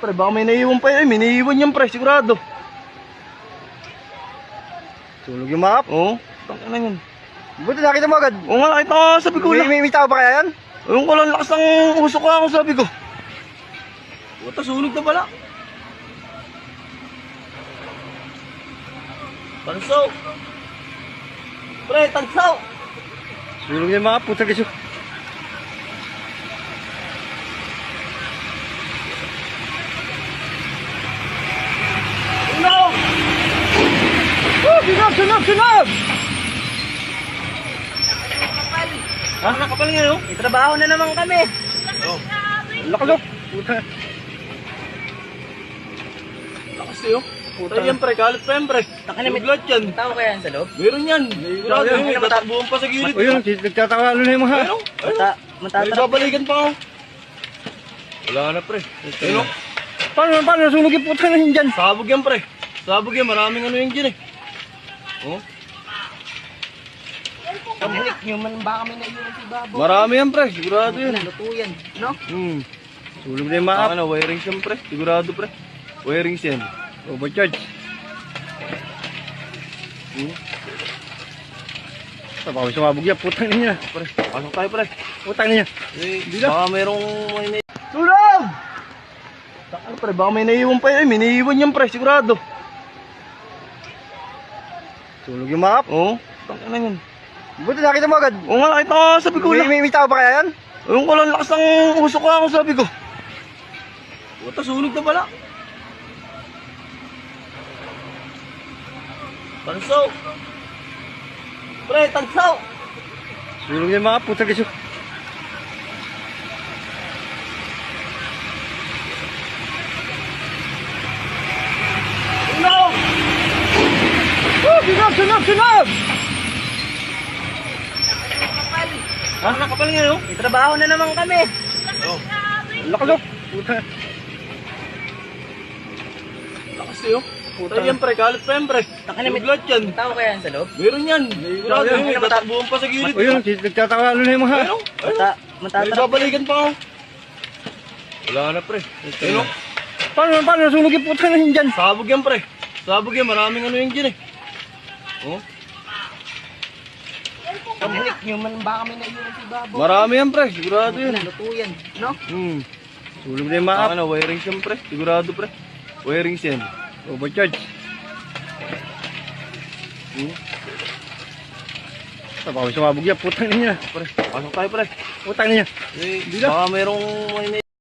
pre, baka may naiiwan pa yun. May naiiwan yan pre, sigurado. Tulog yung map. Oo, tangin na yun. Buti nakita mo agad. Oo nga, nakita ko nga, sabi ko lang. May tao pa kaya yan? Ayun ko lang, lakas ng usok ko ako, sabi ko. Puta, sunog na pala. Tansaw. Pre, tansaw. Tulog yung map, puta kasi. No! Oh, sunog! Ha? Nakapal nga yun? May trabaho na naman kami. Oo. Lakas oh. Puta. Lakas yun. Puta yan pre, kalat pa yan pre. Suglat yan. Tao kaya yan sa loob? Meron yan. Sigurado Ayun, yun. Tatakbuhan pa sa gilid. O yun, nagtatawalo na yung mga. Ayun, ayun. May babalikan pa ako. Wala na pre. Ayun. Paano nasunog yung puta na yun dyan? Sabog yan pre. Sabog yan. Maraming ano yun dyan eh. Oh. Pagbulik nyo man baka may naiiwan si Babo. Marami yan pre. Sigurado yun. Luto yan, no? Tulog na yung map. Ano, wirings yan pre. Sigurado pre. Wirings yan. Overcharge. Tapos sumabog yan, putang niya. Pre, pasok tayo pre. Putang niya. Baka merong may Tulog! ano pre, baka may naiiwan pa yun. May naiiwan yan pre. Sigurado. Tulog yung map. Oo. Tangin na yun. Buti nakita mo agad. Oo nga, nakita ko nga, sabi ko lang. May tao pa kaya yan? Ayun ko lang, lakas ng usok ko ako, sabi ko. Puta, sunog na pala. Tansaw. Pre, tansaw. Tulog yung map, putang kasi. No! Oh, sunog! Ha? Nakapal nga yun? May trabaho na naman kami. Oo. Lakas oh. Puta. Lakas yun. Puta yan pre, kalat pa yan pre. Suglat yan. Tao kaya yan sa loob? Meron yan. Sigurado yun. Tatakbuhan pa sa gilid. O yun, nagtatawalo na yung mga. Ayun. May babalikan pa ako. Wala na pre. Ayun. Paano nasunog yung puta na yun dyan? Sabog yan pre. Sabog yan. Maraming ano yun dyan eh. Oh. Pagbulik nyo man baka may naiiwan si Babo. Marami yan pre. Sigurado yun. Luto yan, no? Tulog na yung map. Ano, wirings yan pre. Sigurado pre. Wirings yan. Overcharge. Tapos sumabog yan, putang niya. Pre, pasok tayo pre. Putang niya. Baka merong may